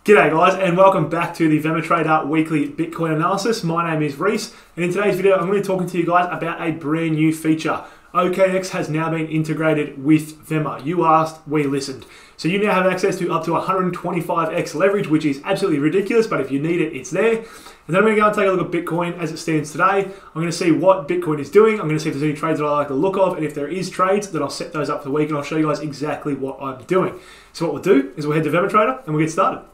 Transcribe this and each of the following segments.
G'day guys, and welcome back to the VEMA Trader Weekly Bitcoin Analysis. My name is Rhys, and in today's video I'm going to be talking to you guys about a brand new feature. OKX has now been integrated with VEMA. You asked, we listened. So you now have access to up to 125x leverage, which is absolutely ridiculous, but if you need it, it's there. And then I'm going to go and take a look at Bitcoin as it stands today. I'm going to see what Bitcoin is doing. I'm going to see if there's any trades that I like the look of, and if there is trades, then I'll set those up for the week and I'll show you guys exactly what I'm doing. So what we'll do is we'll head to VEMA Trader and we'll get started.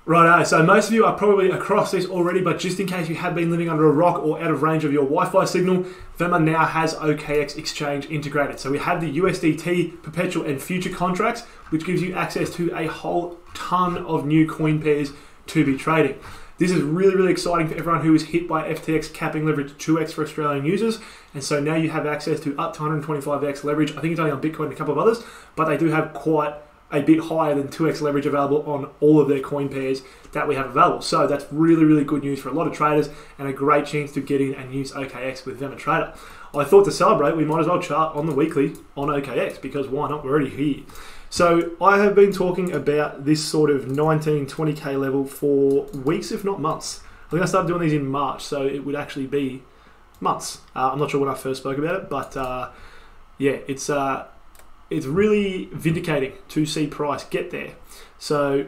Righto, so most of you are probably across this already, but just in case you have been living under a rock or out of range of your Wi-Fi signal, VEMA now has OKX exchange integrated. So we have the USDT perpetual and future contracts, which gives you access to a whole ton of new coin pairs to be trading. This is really exciting for everyone who is hit by FTX capping leverage 2x for Australian users. And so now you have access to up to 125x leverage. I think it's only on Bitcoin and a couple of others, but they do have quite a bit higher than 2x leverage available on all of their coin pairs that we have available. So that's really good news for a lot of traders and a great chance to get in and use OKX with VEMA Trader. I thought to celebrate, we might as well chart on the weekly on OKX, because why not? We're already here. So I have been talking about this sort of 19, 20k level for weeks, if not months. I think I started doing these in March, so it would actually be months. I'm not sure when I first spoke about it, but yeah, it's really vindicating to see price get there. So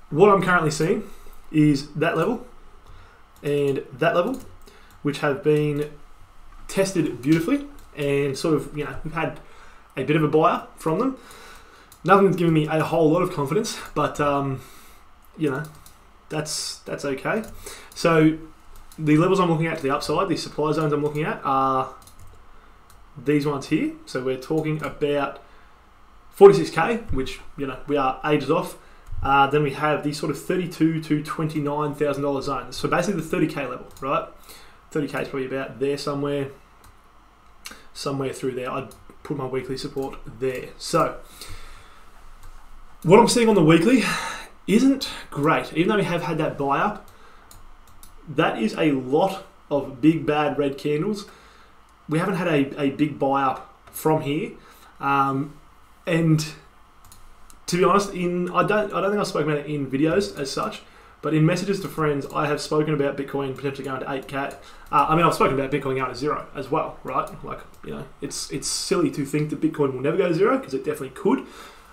what I'm currently seeing is that level and that level, which have been tested beautifully, and sort of, you know, we've had a bit of a buyer from them. Nothing's giving me a whole lot of confidence, but you know, that's okay. So the levels I'm looking at to the upside, the supply zones I'm looking at, are these ones here. So we're talking about 46k, which, you know, we are ages off. Then we have these sort of $32,000 to $29,000 zones. So basically the 30k level, right? 30k is probably about there somewhere through there. I'd put my weekly support there. So what I'm seeing on the weekly isn't great. Even though we have had that buy up, that is a lot of big bad red candles. We haven't had a big buy up from here, and to be honest, I don't think I've spoken about it in videos as such, but in messages to friends, I have spoken about Bitcoin potentially going to 8k. I mean, I've spoken about Bitcoin going to zero as well, right? Like, you know, it's silly to think that Bitcoin will never go to zero, because it definitely could.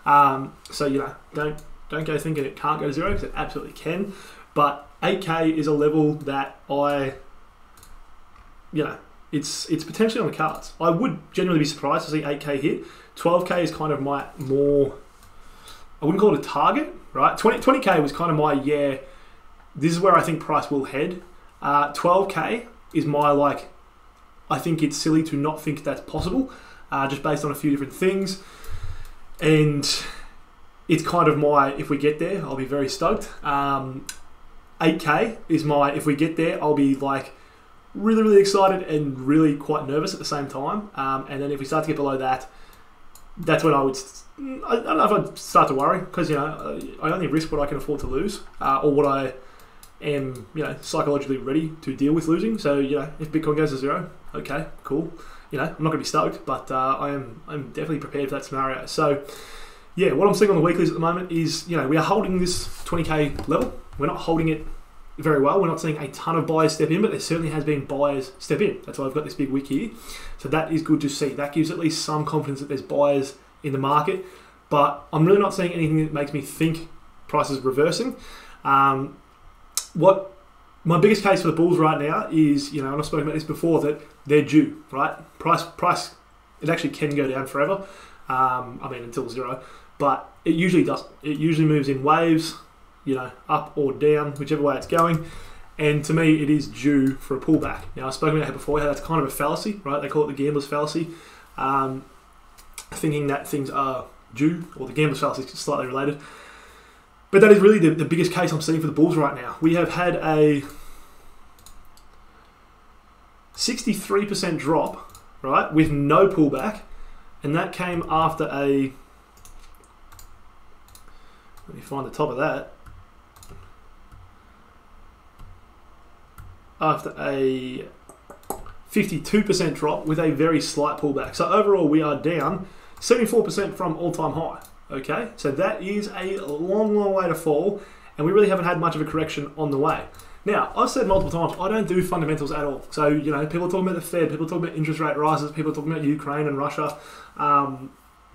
So, you know, don't go thinking it can't go to zero, because it absolutely can. But 8k is a level that you know, it's potentially on the cards. I would genuinely be surprised to see 8k hit. 12k is kind of my more, I wouldn't call it a target, right? 20k was kind of my, yeah, this is where I think price will head. 12k is my, like, I think it's silly to not think that's possible, just based on a few different things. And it's kind of my, if we get there, I'll be very stoked. 8k is my, if we get there, I'll be like, really excited and really quite nervous at the same time. And then if we start to get below that, that's when I don't know if I'd start to worry, because, you know, I only risk what I can afford to lose, or what I am, you know, psychologically ready to deal with losing. So, you know, if Bitcoin goes to zero, okay, cool. You know, I'm not gonna be stoked, but I'm definitely prepared for that scenario. So yeah, what I'm seeing on the weeklies at the moment is, you know, we are holding this 20k level. We're not holding it very well. We're not seeing a ton of buyers step in, but there certainly has been buyers step in. That's why I've got this big wick here. So that is good to see. That gives at least some confidence that there's buyers in the market, but I'm really not seeing anything that makes me think price is reversing. What my biggest case for the bulls right now is, you know, and I've spoken about this before, that they're due, right? Price, it actually can go down forever. I mean, until zero, but it usually doesn't. It usually moves in waves, you know, up or down, whichever way it's going. And to me, it is due for a pullback. Now, I've spoken about it before, how that's kind of a fallacy, right? They call it the gambler's fallacy, thinking that things are due, or the gambler's fallacy is slightly related. But that is really the biggest case I'm seeing for the bulls right now. We have had a 63% drop, right, with no pullback, and that came after a, let me find the top of that, after a 52% drop with a very slight pullback. So overall we are down 74% from all-time high. Okay, so that is a long, long way to fall, and we really haven't had much of a correction on the way. Now, I've said multiple times, I don't do fundamentals at all. So, you know, people are talking about the Fed, people are talking about interest rate rises, people are talking about Ukraine and Russia, people are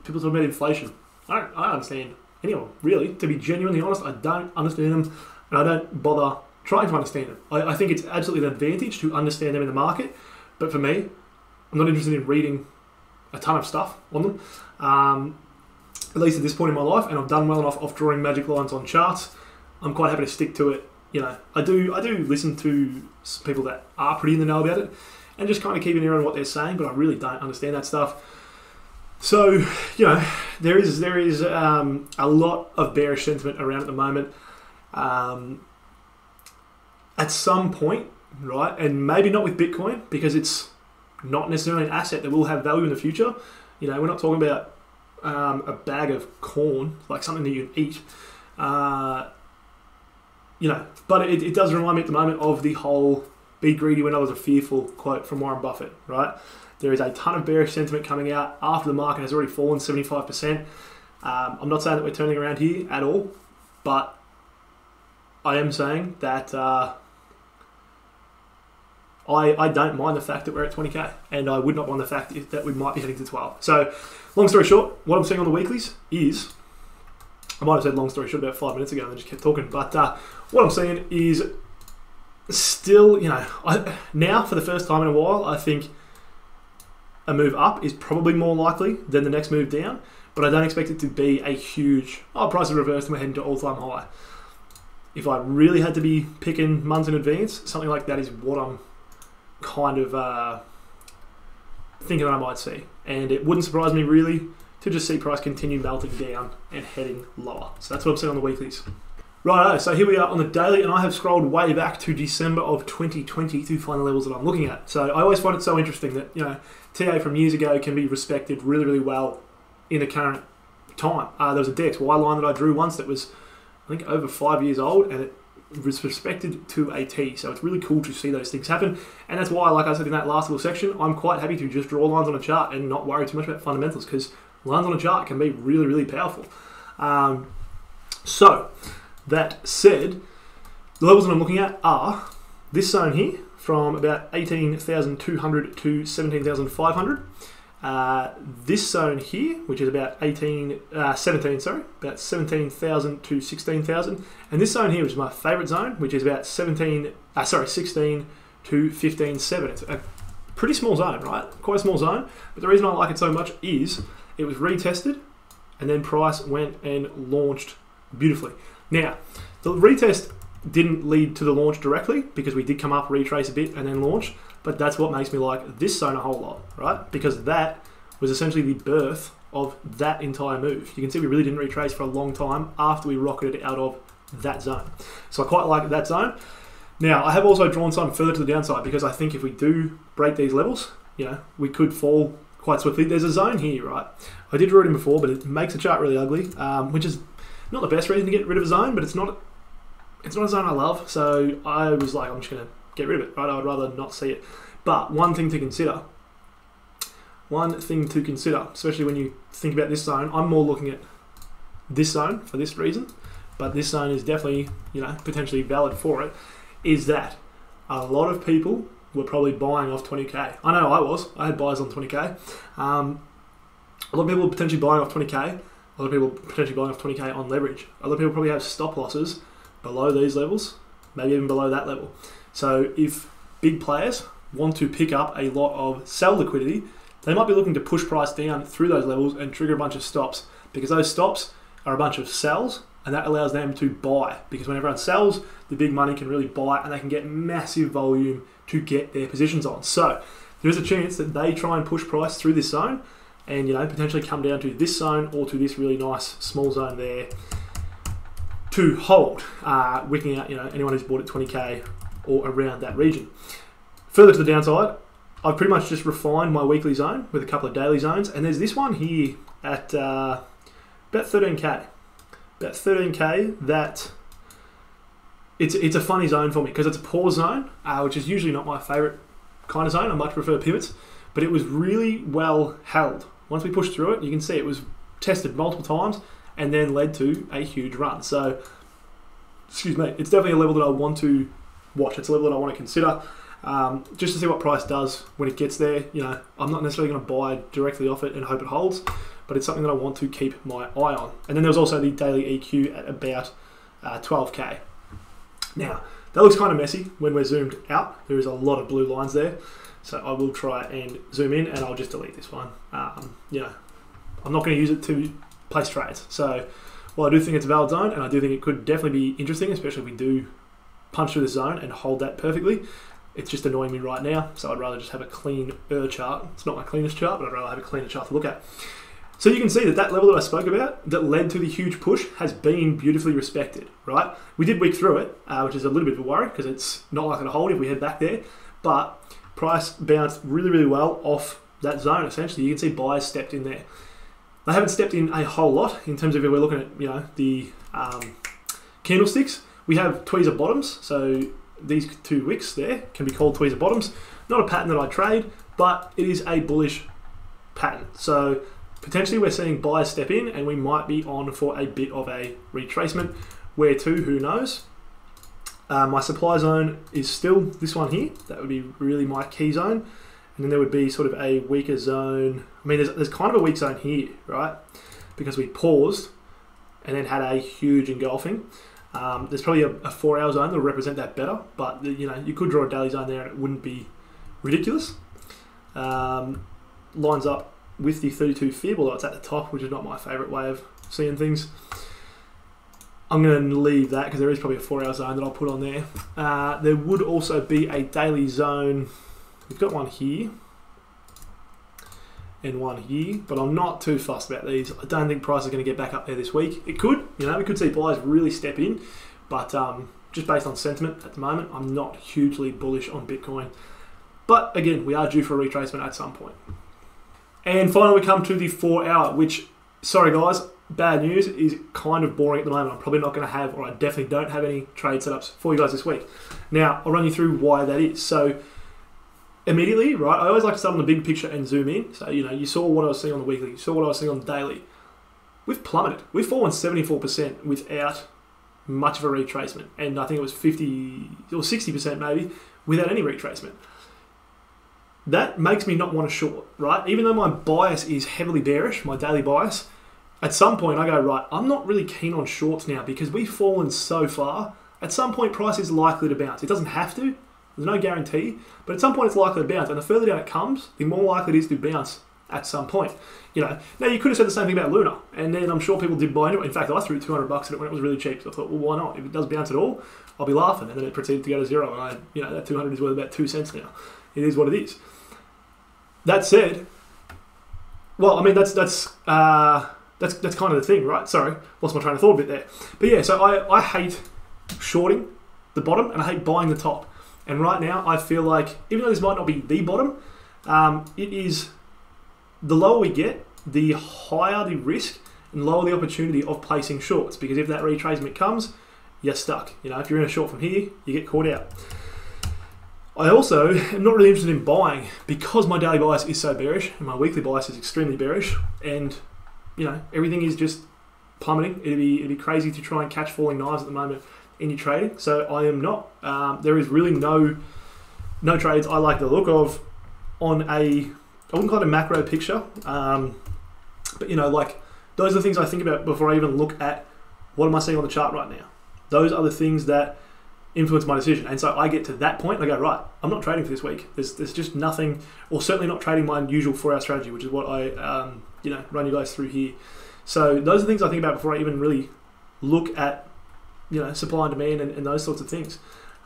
talking about inflation. I don't understand anyone, really. To be genuinely honest, I don't understand them, and I don't bother trying to understand them. I think it's absolutely an advantage to understand them in the market, but for me, I'm not interested in reading a ton of stuff on them, at least at this point in my life, and I've done well enough off drawing magic lines on charts. I'm quite happy to stick to it. You know, I do listen to people that are pretty in the know about it and just kind of keep an ear on what they're saying, but I really don't understand that stuff. So, you know, there is a lot of bearish sentiment around at the moment. At some point, right, and maybe not with Bitcoin, because it's not necessarily an asset that will have value in the future. You know, we're not talking about a bag of corn, like something that you can eat. You know, but it does remind me at the moment of the whole "be greedy when others are fearful" quote from Warren Buffett, right? There is a ton of bearish sentiment coming out after the market has already fallen 75%. I'm not saying that we're turning around here at all, but I am saying that I don't mind the fact that we're at 20k, and I would not mind the fact that we might be heading to 12. So, long story short, what I'm seeing on the weeklies is, I might have said long story short about 5 minutes ago and then just kept talking, but what I'm seeing is still, you know, now for the first time in a while, I think a move up is probably more likely than the next move down, but I don't expect it to be a huge, price is reversed and we're heading to all-time high. If I really had to be picking months in advance, something like that is what I'm kind of thinking I might see. And it wouldn't surprise me really to just see price continue melting down and heading lower. So that's what I'm seeing on the weeklies. Righto, so here we are on the daily, and I have scrolled way back to December of 2020 to find the levels that I'm looking at. So I always find it so interesting that, you know, TA from years ago can be respected really, really well in the current time. There was a DXY line that I drew once that was, I think, over 5 years old, and it was respected to a T. So it's really cool to see those things happen, and that's why, like I said in that last little section, I'm quite happy to just draw lines on a chart and not worry too much about fundamentals, because lines on a chart can be really, really powerful. So that said, the levels that I'm looking at are this zone here from about 18,200 to 17,500. This zone here, which is about 17,000 to 16,000, and this zone here, which is my favourite zone, which is about 16 to 15,700. It's a pretty small zone, right? Quite a small zone, but the reason I like it so much is it was retested, and then price went and launched beautifully. Now, the retest didn't lead to the launch directly, because we did come up, retrace a bit, and then launch. But that's what makes me like this zone a whole lot, right? Because that was essentially the birth of that entire move. You can see we really didn't retrace for a long time after we rocketed out of that zone. So I quite like that zone. Now, I have also drawn some further to the downside, because I think if we do break these levels, you know, we could fall quite swiftly. There's a zone here, right? I did draw it in before, but it makes the chart really ugly, which is not the best reason to get rid of a zone, but it's not a zone I love. So I was like, I'm just going to get rid of it, right? I would rather not see it. But one thing to consider, especially when you think about this zone, I'm more looking at this zone for this reason, but this zone is definitely, you know, potentially valid for it, is that a lot of people were probably buying off 20k. I know I was. I had buys on 20k. A lot of people were potentially buying off 20k. A lot of people potentially buying off 20k on leverage. A lot of people probably have stop losses below these levels, maybe even below that level. So if big players want to pick up a lot of sell liquidity, they might be looking to push price down through those levels and trigger a bunch of stops, because those stops are a bunch of sells, and that allows them to buy, because when everyone sells, the big money can really buy, and they can get massive volume to get their positions on. So there's a chance that they try and push price through this zone, and, you know, potentially come down to this zone or to this really nice small zone there to hold, wicking out, you know, anyone who's bought at 20k or around that region. Further to the downside, I've pretty much just refined my weekly zone with a couple of daily zones, and there's this one here at about 13k. About 13k, that it's a funny zone for me, because it's a pause zone, which is usually not my favourite kind of zone. I much prefer pivots, but it was really well held. Once we pushed through it, you can see it was tested multiple times, and then led to a huge run. So, excuse me, it's definitely a level that I want to watch. It's a level that I want to consider, just to see what price does when it gets there. You know, I'm not necessarily going to buy directly off it and hope it holds, but it's something that I want to keep my eye on. And then there's also the daily EQ at about 12k. Now, that looks kind of messy when we're zoomed out. There is a lot of blue lines there. So I will try and zoom in, and I'll just delete this one. You know, I'm not going to use it to place trades. So while I do think it's a valid zone, and I do think it could definitely be interesting, especially if we do punch through the zone and hold that perfectly, it's just annoying me right now. So I'd rather just have a cleaner chart. It's not my cleanest chart, but I'd rather have a cleaner chart to look at. So you can see that that level that I spoke about that led to the huge push has been beautifully respected, right? We did week through it, which is a little bit of a worry because it's not likely to hold if we head back there, but price bounced really, really well off that zone. Essentially, you can see buyers stepped in there. They haven't stepped in a whole lot in terms of if we're looking at, you know, the candlesticks. We have tweezer bottoms, so these 2 wicks there can be called tweezer bottoms. Not a pattern that I trade, but it is a bullish pattern. So potentially we're seeing buyers step in, and we might be on for a bit of a retracement. Where to, who knows? My supply zone is still this one here. That would be really my key zone. And then there would be sort of a weaker zone. I mean, there's kind of a weak zone here, right? Because we paused and then had a huge engulfing. There's probably a 4-hour zone that will represent that better, but you know, you could draw a daily zone there and it wouldn't be ridiculous. Lines up with the 32 fib, although it's at the top, which is not my favorite way of seeing things. I'm going to leave that because there is probably a 4-hour zone that I'll put on there. There would also be a daily zone. We've got one here and one here, but I'm not too fussed about these. I don't think price is going to get back up there this week. It could, you know, we could see buyers really step in, but just based on sentiment at the moment, I'm not hugely bullish on Bitcoin. But again, we are due for a retracement at some point. And finally, we come to the 4-hour, which, sorry guys, bad news, is kind of boring at the moment. I'm probably not going to have, or I definitely don't have any trade setups for you guys this week. Now, I'll run you through why that is. So immediately, right, I always like to start on the big picture and zoom in. So, you know, you saw what I was seeing on the weekly, you saw what I was seeing on the daily. We've plummeted. We've fallen 74% without much of a retracement. And I think it was 50 or 60% maybe without any retracement. That makes me not want to short, right? Even though my bias is heavily bearish, my daily bias, at some point I go, right, I'm not really keen on shorts now because we've fallen so far. At some point, price is likely to bounce. It doesn't have to. There's no guarantee, but at some point it's likely to bounce. And the further down it comes, the more likely it is to bounce at some point. You know, now you could have said the same thing about Luna, and then I'm sure people did buy into it. In fact, I threw $200 at it when it was really cheap. So I thought, well, why not? If it does bounce at all, I'll be laughing. And then it proceeded to go to zero, and I, you know, that 200 is worth about 2 cents now. It is what it is. That said, well, I mean, that's kind of the thing, right? Sorry, lost my train of thought a bit there. But yeah, so I hate shorting the bottom and I hate buying the top. And right now, I feel like, even though this might not be the bottom, it is, the lower we get, the higher the risk and lower the opportunity of placing shorts. Because if that retracement comes, you're stuck. You know, if you're in a short from here, you get caught out. I also am not really interested in buying because my daily bias is so bearish and my weekly bias is extremely bearish, and you know, everything is just plummeting. It'd be crazy to try and catch falling knives at the moment in your trading. So I am not. There is really no trades I like the look of on a, I wouldn't call it a macro picture, but you know, like those are the things I think about before I even look at what am I seeing on the chart right now. Those are the things that influence my decision. And so I get to that point and I go, right, I'm not trading for this week. There's just nothing, or certainly not trading my usual 4-hour strategy, which is what I you know, run you guys through here. So those are things I think about before I even really look at, you know, supply and demand and those sorts of things.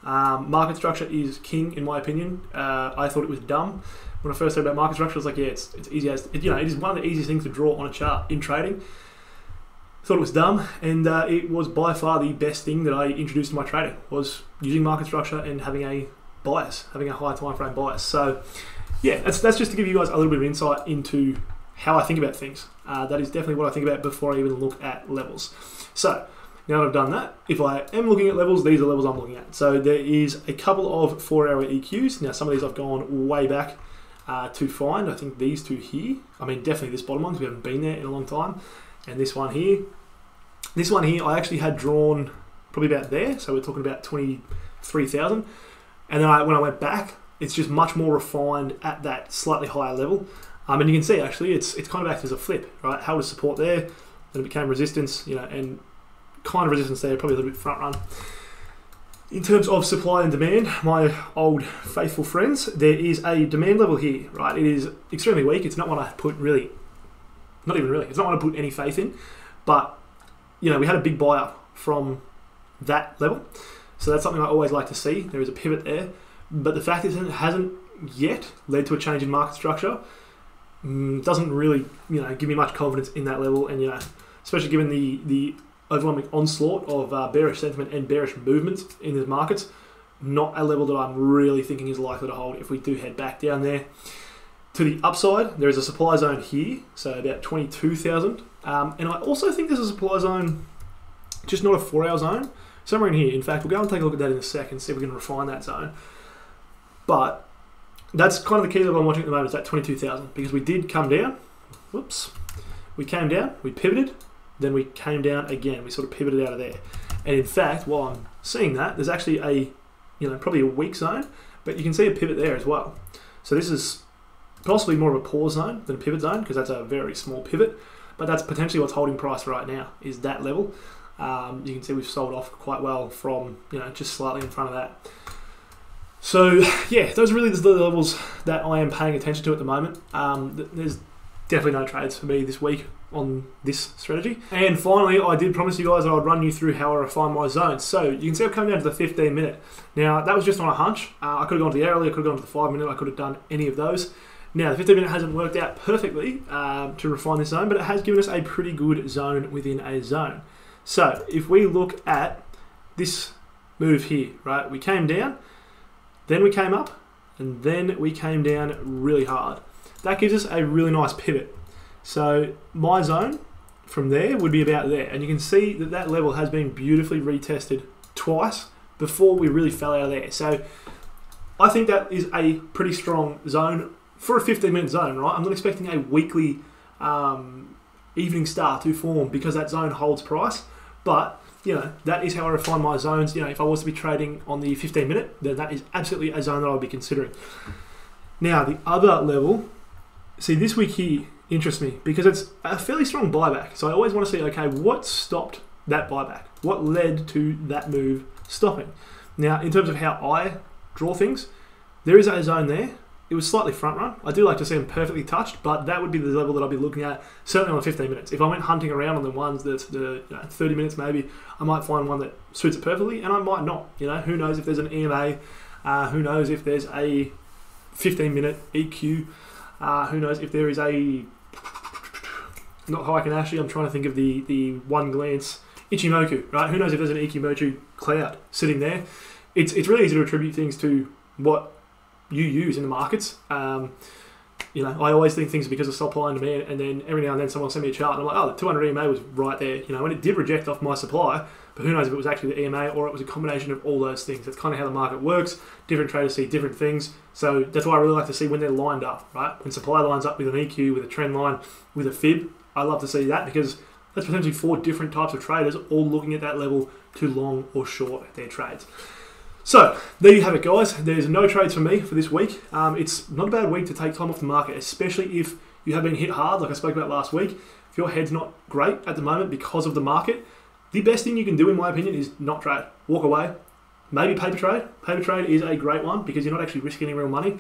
Market structure is king in my opinion. I thought it was dumb when I first heard about market structure. I was like, yeah, it's easy as, you know, it is one of the easiest things to draw on a chart in trading. Thought it was dumb, and it was by far the best thing that I introduced to my trading, was using market structure and having a bias, having a high time frame bias. So yeah, that's just to give you guys a little bit of insight into how I think about things. That is definitely what I think about before I even look at levels. So now that I've done that, if I am looking at levels, these are levels I'm looking at. So there is a couple of 4-hour EQs. Now some of these I've gone way back to find. I think these two here, I mean definitely this bottom one because we haven't been there in a long time, and this one here, This one here, I actually had drawn probably about there, so we're talking about 23,000. And then when I went back, it's just much more refined at that slightly higher level. And you can see actually, it's kind of acts as a flip, right? Held a support there, then it became resistance, and kind of resistance there, probably a little bit front run. In terms of supply and demand, my old faithful friends, there is a demand level here, right? It is extremely weak. It's not one I put really, not even really, it's not one I put any faith in, but we had a big buy up from that level. So that's something I always like to see. There is a pivot there, but the fact is it hasn't yet led to a change in market structure. Doesn't really, give me much confidence in that level, and especially given the overwhelming onslaught of bearish sentiment and bearish movements in these markets, not a level that I'm really thinking is likely to hold if we do head back down there. To the upside, there is a supply zone here, so about 22,000, and I also think there's a supply zone, just not a 4-hour zone, somewhere in here. In fact, we'll go and take a look at that in a second, see if we can refine that zone. But that's kind of the key level I'm watching at the moment, is that 22,000, because we did come down. Whoops. We came down, we pivoted, then we came down again. We sort of pivoted out of there. And in fact, while I'm seeing that, there's actually a, probably a weak zone, but you can see a pivot there as well. So this is possibly more of a pause zone than a pivot zone, because that's a very small pivot, but that's potentially what's holding price right now, is that level. You can see we've sold off quite well from, just slightly in front of that. So yeah, those are really the levels that I am paying attention to at the moment. There's definitely no trades for me this week on this strategy. And finally, I did promise you guys that I'd run you through how I refine my zones. So you can see I've come down to the 15 minute. Now that was just on a hunch. I could have gone to the hourly, I could have gone to the 5 minute, I could have done any of those. Now the 15 minute hasn't worked out perfectly to refine this zone, but it has given us a pretty good zone within a zone. So if we look at this move here, right, we came down, then we came up, and then we came down really hard. That gives us a really nice pivot. So my zone from there would be about there. And you can see that that level has been beautifully retested twice before we really fell out of there. So I think that is a pretty strong zone for a 15-minute zone, right? I'm not expecting a weekly evening star to form because that zone holds price. But, that is how I refine my zones. If I was to be trading on the 15-minute, then that is absolutely a zone that I would be considering. Now, the other level, see, this week here interests me because it's a fairly strong buyback. So I always want to see, okay, what stopped that buyback? What led to that move stopping? Now, in terms of how I draw things, there is a zone there. It was slightly front run. I do like to see them perfectly touched, but that would be the level that I'll be looking at, certainly on the 15 minutes. If I went hunting around on the ones that's the 30 minutes maybe, I might find one that suits it perfectly, and I might not. Who knows if there's an EMA, who knows if there's a 15-minute EQ, who knows if there is a, not Heiken-Ashi, I'm trying to think of the one glance, Ichimoku, right? Who knows if there's an Ichimoku cloud sitting there. It's really easy to attribute things to what you use in the markets. I always think things are because of supply and demand, and then every now and then someone will send me a chart and I'm like, oh, the 200 EMA was right there, and it did reject off my supply, but who knows if it was actually the EMA or it was a combination of all those things. That's kind of how the market works. Different traders see different things, so that's why I really like to see when they're lined up, right? When supply lines up with an EQ, with a trend line, with a fib, I love to see that because that's potentially 4 different types of traders all looking at that level to long or short their trades. So, there you have it, guys. There's no trades for me for this week. It's not a bad week to take time off the market, especially if you have been hit hard, like I spoke about last week. If your head's not great at the moment because of the market, the best thing you can do, in my opinion, is not trade. Walk away. Maybe paper trade. Paper trade is a great one because you're not actually risking any real money.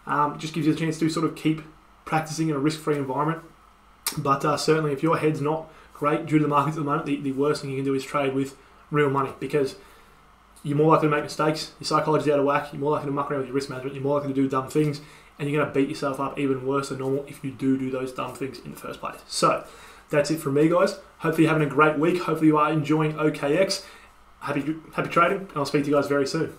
It just gives you a chance to sort of keep practicing in a risk-free environment. But certainly, if your head's not great due to the markets at the moment, the worst thing you can do is trade with real money because you're more likely to make mistakes, your psychology's out of whack, you're more likely to muck around with your risk management, you're more likely to do dumb things, and you're going to beat yourself up even worse than normal if you do those dumb things in the first place. So, that's it from me, guys. Hopefully you're having a great week. Hopefully you are enjoying OKX. Happy trading, and I'll speak to you guys very soon.